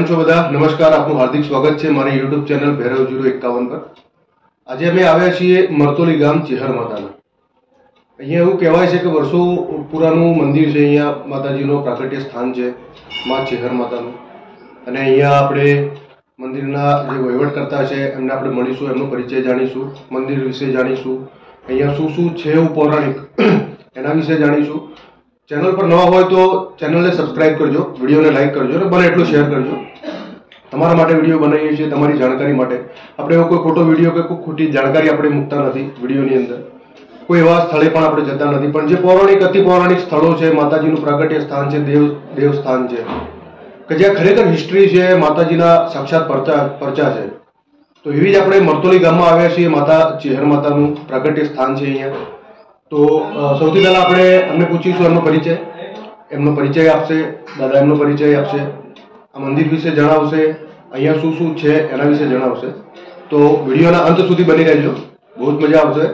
કેમ છો બધા? નમસ્કાર, આપનું હાર્દિક સ્વાગત છે મારી યુટ્યુબ ચેનલ ભૈરવ 051 પર। આજે અમે આવ્યા છીએ મરતોલી ગામ ચેહર માતાના। અહીંયા એવું કહેવાય છે કે વર્ષો પુરાનું મંદિર છે। અહીંયા માતાજીનો પ્રાગટ્ય સ્થાન છે માં ચેહર માતાનું। અને અહીંયા આપણે મંદિરના જે વહીવટકર્તા છે એમને આપણે મળીશું, એમનો પરિચય જાણીશું, મંદિર વિશે જાણીશું, અહીંયા શું શું છે એવું પૌરાણિક એના વિશે જાણીશું। चैनल पर नवा हो तो चैनल ने सब्सक्राइब करजो, वीडियो ने लाइक करजो ने बने एटલું शेर करजो। તમારા માટે વિડિયો બનાવીએ છીએ તમારી જાણકારી માટે। આપણે એવો કોઈ ખોટો વિડિયો કે કોઈ ખોટી જાણકારી આપણે મૂકતા નથી વિડિયોની અંદર। કોઈ એવા સ્થળે પણ આપણે જતા નથી, પણ જે પૌરાણિક અતિ પૌરાણિક સ્થળો છે, માતાજીનું પ્રાગટ્ય સ્થાન છે, દેવ સ્થાન છે કે જ્યાં ખરેખર હિસ્ટ્રી છે, માતાજીના સાક્ષાત પરચા છે, તો એવી જ આપણે મરતોલી ગામમાં આવ્યા છીએ। માતા ચેહર માતાનું પ્રાગટ્ય સ્થાન છે અહીંયા। तो સૌથી પહેલા આપણે એમને પૂછીશું એમનો પરિચય આપશે દાદા, એમનો પરિચય આપશે, આ મંદિર વિશે જણાવશે, અહીંયા શું શું છે એના વિશે જણાવશે। તો વિડીયોના અંત સુધી બની રહેજો, બહુ જ મજા આવશે।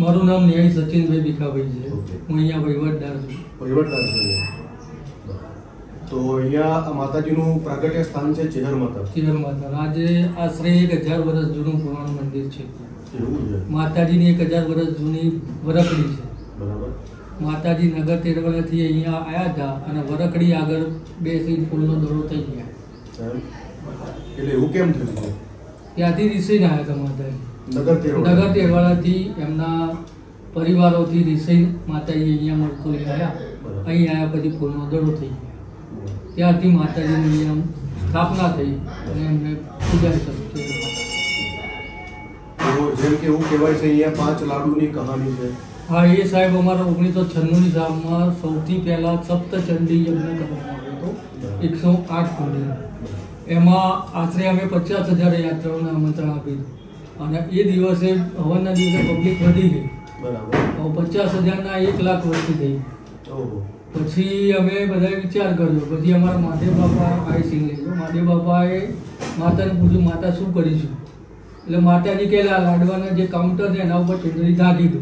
મારું નામ ન્યાય સચિનભાઈ ભીખાભાઈ છે। હું અહીંયા વહીવટદાર છું। તો અહીંયા માતાજીનું પ્રાગટ્ય સ્થાન છે ચેહર માતા। આજે આશરે 1000 વર્ષ જૂનું પુરાણું મંદિર છે। એવું છે? માતાજીની 1000 વર્ષ જૂની વરકડી છે। બરાબર। માતાજી નગર તેરવાડાથી અહીંયા આવ્યા હતા અને વરકડી આગળ બેસી ફૂલનો દોરો થઈ ગયા। એટલે એવું કેમ થયું? ત્યાંથી રિસાઈને આવ્યા હતા માતાજી નગર તેરવાડાથી, એમના પરિવારોથી રિસાઈ માતાજી અહીંયા મરતોલી આવ્યા। અહીં આવ્યા પછી ફૂલનો દડો થઈ ગયો, ત્યારથી માતાજીની અહીંયા સ્થાપના થઈ અને એમને પૂજા શરૂ થઈ। જેમ કે એવું કહેવાય છે અહીંયા 5 લાડુની કહાની છે। હા, એ સાહેબ અમારા 1996ની સાલમાં સૌથી પહેલા સપ્તચંડી યજ્ઞ કરવામાં આવ્યો હતો 108 કુંડી। એમાં આશરે અમે 50,000 યાત્રાઓને આમંત્રણ આપ્યું અને એ દિવસે હવનના દિવસે પબ્લિક વધી ગઈ। બરાબર। 50,000ના 1 લાખ વસ્તી થઈ। પછી અમે બધાએ વિચાર કર્યો, પછી અમારા મહાદેવ બાપા આઈ લેજો। મહાદેવ બાપાએ માતાને પૂછ્યું, માતા શું કરીશું? એટલે માતાજી કહે આ લાડવાના જે કાઉન્ટર છે એના ઉપર ચુંદડી ઢાંકી દો।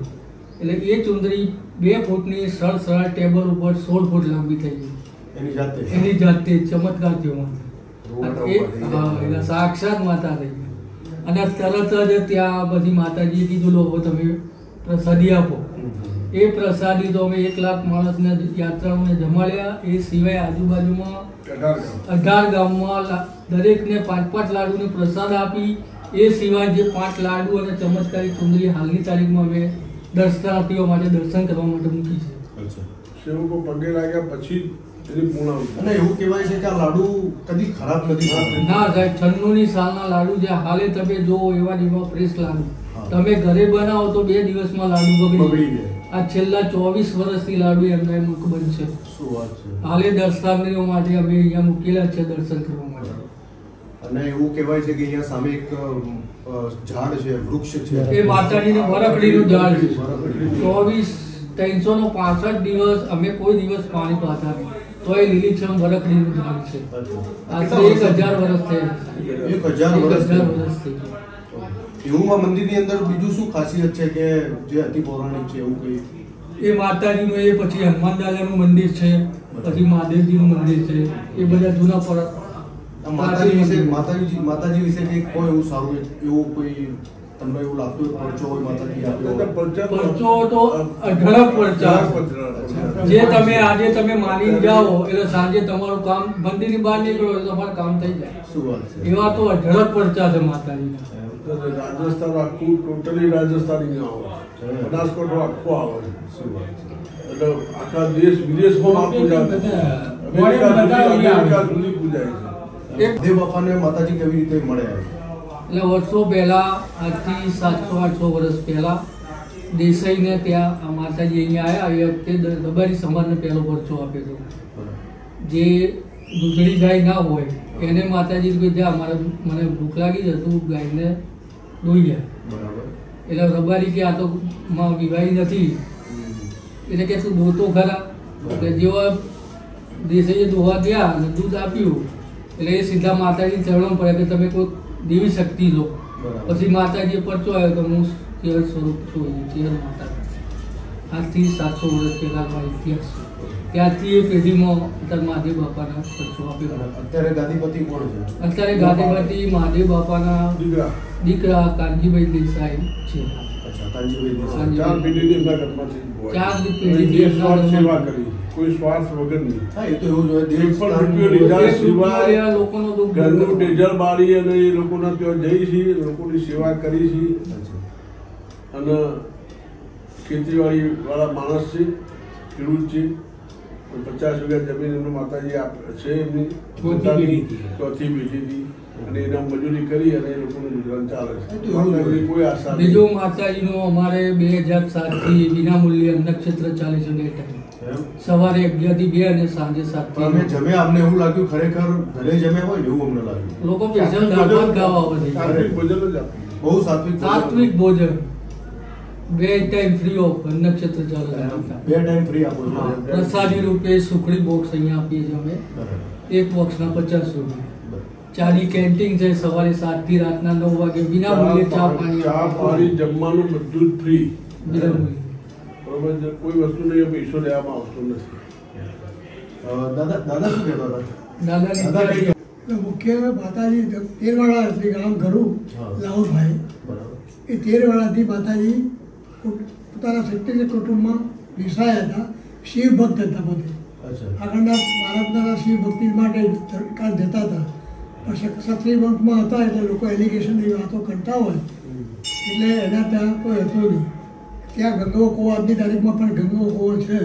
એટલે એ ચુંદડી 2 ફૂટની સરળ ટેબલ ઉપર 16 ફૂટ લાંબી થઈ ગઈ એની જાતે ચમત્કાર થયો માતા। સાક્ષાત માતા થઈ ગઈ અને તરત જ ત્યાં બધી માતાજીએ કીધું લો તમે પ્રસાદી આપો। એ પ્રસાદી તો અમે 1 લાખ માણસને યાત્રાઓને જમાડ્યા। એ સિવાય આજુબાજુમાં 18 ગામમાં દરેકને 5-5 લાડુની પ્રસાદ આપી। એ સિવાય જે 5 લાડુ અને ચમત્કારી ચુંદડી હાલની તારીખમાં અમે દર્શનાર્થીઓ માટે દર્શન કરવા માટે મૂકી છે। સેવકો પગે લાગ્યા પછી અને એવું કહેવાય છે કે આ લાડુ કદી ખરાબ નથી થતા. ના સાહેબ, 96ની સાલના લાડુ જે હાલે તમે જો એવા એવા ફ્રેશ લાડુ તમે ઘરે બનાવો તો 2 દિવસમાં લાડુ બગડી જાય. આ છેલ્લા 24 વર્ષથી લાડુ એમના મુખ બનશે. શું વાત છે. હાલે દર્શનાર્થીઓ માટે અમે અહીંયા મૂકેલા છે દર્શન કરવા માટે. અને એવું કહેવાય છે કે અહીંયા સામે એક ઝાડ છે, વૃક્ષ છે, એ માતાજીનું વરખડીનું ઝાડ છે. 365 દિવસ અમે કોઈ દિવસ પાણી પાતા નહીં, તો એ લીલીછમ વરખડીનું ઝાડ છે. આશરે 1000 વર્ષ થયા. 1000 વર્ષ થઈ ગયા. એવું આ મંદિરની અંદર બીજું શું ખાસિયત છે કે જે અતિ પૌરાણિક છે એવું કઈ? એ માતાજીનું, એ પછી હનુમાન દાદાનું મંદિર છે, પછી મહાદેવજીનું મંદિર છે, એ બધા જૂના પર માતાજી વિશે કંઈક કોઈ એવું સારું એવું કોઈ તમને એવું લાગતું હોય પરચો હોય માતાજી આપ્યો? પરચો તો અઢળક પરચા જે તમે આજે તમે માની જાઓ એટલે સાંજે તમારું કામ મંદિરની બહાર નીકળો એટલે તમારું કામ થઈ જાય. શું વાત છે. એવા તો અઢળક પરચા છે માતાજીના. રાજસ્થાન આખું ટોટલી રાજસ્થાની આવે, બનાસકાંઠો આખો આવે. શું વાત છે. એટલે આખા દેશ વિદેશમાં પૂજા અમેરિકા સુધી પૂજાય છે. દેવ બાપાને માતાજી કેવી રીતે મળે? એટલે વર્ષો પહેલા, આજથી 700-800 વર્ષ પહેલા દેસાઈને ત્યાં આ માતાજી અહીંયા આવ્યા. એ વખતે રબારી સમાજને પહેલો પરચો આપ્યો હતો. જે દૂધળી ગાય ના હોય એને માતાજી કે જા મને ભૂખ લાગી છે, તું ગાયને દોઈ જાય. એટલે રબારી કે આ તો વિવાહી નથી, એટલે કે તું દોતો ખરા. એટલે જેવા દેસાઈએ દોવા ગયા અને દૂધ આપ્યું એટલે એ સીધા માતાજી ચરણો પડે કે તમે કોઈ દેવી શક્તિ લો. પછી માતાજીએ પરચો આવ્યો તો હું ચેર સ્વરૂપ છું, ચેર માતા. આજથી 700 વર્ષ પહેલાનો ઇતિહાસ છે. ત્યાંથી એ પેઢીમાં અત્યારે મહાદેવ બાપાના પરચો આપ્યો. અત્યારે ગાદીપતિ કોણ છે? અત્યારે ગાદીપતિ મહાદેવ બાપાના દીકરા કાનજીભાઈ દેસાઈ છે. ચાર પેઢીની એમના ઘરમાંથી સેવા કરી, કોઈ સ્વાર્થ વગર નહીં. હા, એ તો એવું જોઈએ. એક પણ રૂપિયો લીધા સિવાય ઘરનું ટેજર બાળી અને એ લોકોના ત્યાં જઈ છીએ, લોકોની સેવા કરી છે. અને ખેતીવાડી વાળા માણસ છે, ખેડૂત છે. 50 વીઘા જમીન એમનું માતાજી છે, એમની પોતાની ચોથી પેઢીની, અને એના મજૂરી કરી અને એ લોકોનું ગુજરાન ચાલે છે. કોઈ આશા નહીં. બીજું માતાજીનો અમારે 2007 થી વિનામૂલ્યે નક્ષત્ર ચાલે છે 2 ટાઈમ. સવારે 11 થી 2 અને સાંજે 7 થી. અમે જમ્યા, અમને એવું લાગ્યું ખરેખર ઘરે જમ્યા હોય એવું અમને લાગ્યું. લોકો સ્પેશિયલ દાળ ભાત ખાવા આવે છે. સાત્વિક ભોજન જ આપ્યું. બહુ સાત્વિક ભોજન. 2 ટાઈમ ફ્રી ઓફ નક્ષત્ર ચાલે છે. 2 ટાઈમ ફ્રી આપો છો. પ્રસાદી રૂપે સુખડી બોક્સ અહીંયા આપીએ છીએ અમે. એક બોક્સના 50 રૂપિયા. ચાની કેન્ટીન છે, સવારે 7 થી રાતના 9 વાગે વિનામૂલ્યે ચા પાણી જમવાનું બધું જ ફ્રી. વિનામૂલ્યે. બરોબર છે. કોઈ વસ્તુ નહીં પૈસો લેવામાં આવતો નથી. દાદા શું કહેતા હતા? દાદાની મુખ્ય માતાજી તેરવાડા એટલે ગામ ઘરું લાઉડભાઈ, એ તેરવાડાથી માતાજી પોતાના ક્ષત્રિય કુટુંબમાં વિસાયા હતા. શિવ ભક્ત હતા પોતે. આગળના ભારતના શિવ ભક્તિ માટે સરકાર જતા હતા, પણ ક્ષત્રિય વંશમાં હતા એટલે લોકો એલિગેશનની વાતો કરતા હોય એટલે એના ત્યાં કોઈ હતું નહીં. ત્યાં ગંગો કૂવો આજની તારીખમાં પણ ગંગો કૂવો છે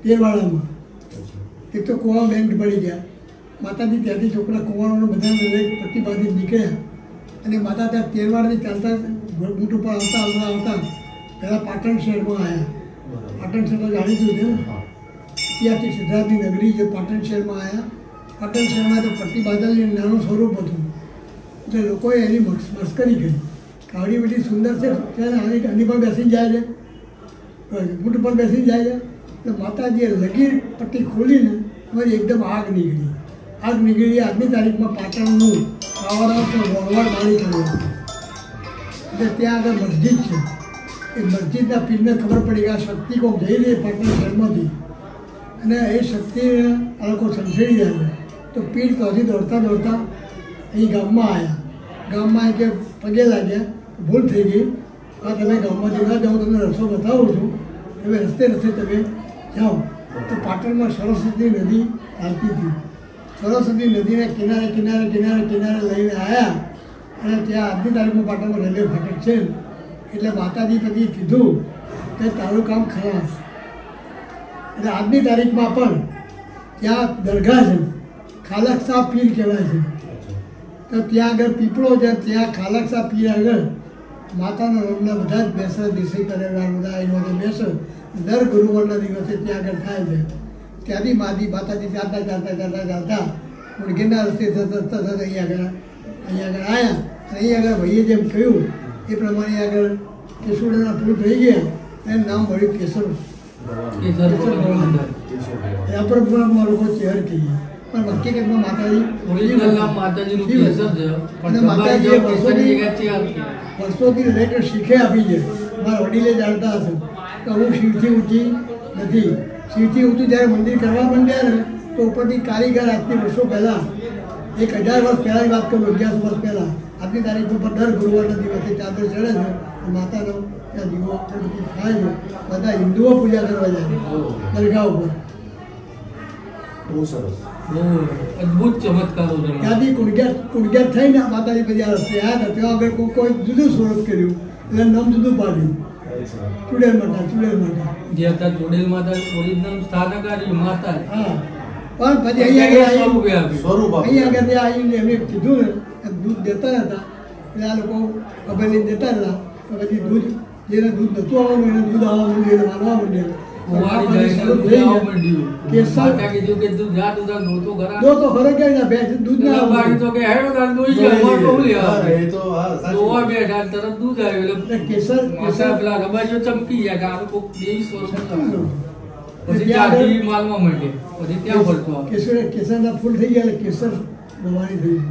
તેરવાડામાં. એક તો કૂવા બેંક પડી ગયા. માતાજી ત્યાંથી છોકરા કુંવારોને બધા પટ્ટી બાંધી નીકળ્યા અને માતા ત્યાં તેરવાડથી ચાલતા ઊંટ ઉપર આવતા પહેલાં પાટણ શહેરમાં આવ્યા. પાટણ શહેર તો જાણીતું છે ને, ત્યાંથી સિદ્ધાર્થની નગરી જે પાટણ શહેરમાં આવ્યા. પાટણ શહેરમાં તો પટ્ટી બાંધેલી નાનું સ્વરૂપ હતું એટલે લોકોએ એની મસ્કરી કરી. કાવડી બધી સુંદર છે ત્યારે આની પર બેસી જાય છે, ઊંટ પર બેસી જાય છે. એટલે માતાજીએ લગીર પટ્ટી ખોલીને અમારી એકદમ આગ નીકળી. આગ નીકળી આજની તારીખમાં પાટણનું પાવરહાઉસનો વણવાડ મારી થયો. એટલે ત્યાં આગળ મસ્જિદ છે. એ મસ્જિદના પીરને ખબર પડી કે આ શક્તિ કોક જઈ રહી પાટણ શહેરમાંથી અને એ શક્તિને આ લોકો સંસેડી રહ્યા છે. તો પીર ત્યાંથી દોડતા દોડતા અહીં ગામમાં આવ્યા. ગામમાં કે પગે લાગ્યા, ભૂલ થઈ ગઈ, આ તમે ગામમાંથી ના જાઓ, તમને રસ્તો બતાવું છું, હવે રસ્તે રસ્તે તમે જાઓ. તો પાટણમાં સરસ્વતી નદી ચાલતી હતી. સરસ્વતી નદીના કિનારે કિનારે કિનારે કિનારે લઈને આવ્યા અને ત્યાં આજની તારીખમાં પાટણમાં રેલવે ફાટક છે. એટલે માતાજી પછી કીધું કે તારું કામ ખલાસ. એટલે આજની તારીખમાં પણ ત્યાં દરગાહ છે, ખાલક શાહ પીર કહેવાય છે. તો ત્યાં આગળ પીપળો છે, ત્યાં ખાલક શાહ પીર આગળ માતાના નામના બધા જ બેસે, દેશી પરિવાર બધા આવીને બેસે. દર ગુરુવારના દિવસે ત્યાં આગળ થાય છે. ત્યાંથી માતાજી ચાલતા ઉડગીરના રસ્તે થતા અહીંયા આગળ આવ્યા. અને અહીં આગળ ભાઈએ જેમ કહ્યું એ પ્રમાણે આગળ કેસુડાના ફૂલ થઈ ગયા, એનું નામ મળ્યું કેસર. અપરપુરામાં લોકો ચેહર કહીએ, પણ હકીકતમાં માતાજીનું કેસર છે. અને માતાજીએ વર્ષોથી રિલેટેડ શીખે આપી છે. મારા વડીલે જાણતા હશે કે હું શિવથી ઊંચી નથી. શિવથી ઊંચું જ્યારે મંદિર કરવા માંડ્યા ને તો ઉપરથી કારીગર આજથી વર્ષો પહેલાં 1000 વર્ષ પહેલાંની વાત કરું, 1100 વર્ષ પહેલાં આજની તારીખ ઉપર દર ગુરુવારના દિવસે ચાદર ચડે છે. માતાનો ત્યાં દીવો થાય છે. બધા હિન્દુઓ પૂજા કરવા જાય દરગાહ ઉપર. બહુ સરસ, બહુ અદ્ભુત ચમત્કારો છે. ત્યાંથી કુણગ્યાર થઈને માતાજી પછી આ રસ્તે આવ્યા હતા. ત્યાં આગળ કોઈ જુદું સ્વરૂપ કર્યું, એટલે નામ જુદું પાડ્યું, ચુડેલ માતા. જે હતા ચુડેલ માતા ઓરિજિનલ સ્થાનક માતા. હા, પણ પછી અહીંયા આગળ આવીને એમને કીધું ને દૂધ દેતા હતા. એટલે આ લોકો ખબર લઈને દેતા હતા. તો પછી દૂધ જેને દૂધ નતું આવવાનું એને દૂધ આવવા માંડ્યું, એને માનવા માંડ્યા. કેસરના ફૂલ થઈ ગયા, કેસર રવાની થઈ ગઈ.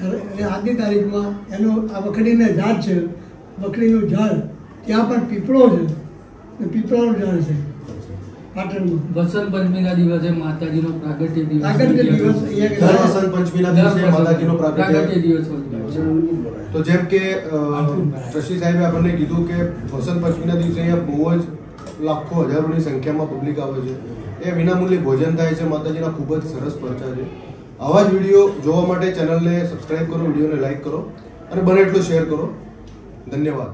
અને આજની તારીખમાં એનો આ વખડીના ઝાડ છે, વખડીનું ઝાડ, ત્યાં પણ પીપળો છે, પીપળાનું ઝાડ છે પાટણમાં. વસંત પંચમીના દિવસે માતાજીનો પ્રાગટ્ય દિવસ. વસંત પંચમીના દિવસે માતાજીનો પ્રાગટ્ય દિવસ. તો જેમ કે ટ્રસ્ટી સાહેબે આપણને કીધું કે વસંત પંચમીના દિવસે અહીંયા બહુ જ લાખો હજારોની સંખ્યામાં પબ્લિક આવે છે. એ વિનામૂલ્યે ભોજન થાય છે. માતાજીના ખૂબ જ સરસ પરચા છે. આવા જ વિડીયો જોવા માટે ચેનલને સબસ્ક્રાઈબ કરો, વિડીયોને લાઈક કરો અને બને એટલો શેર કરો. ધન્યવાદ.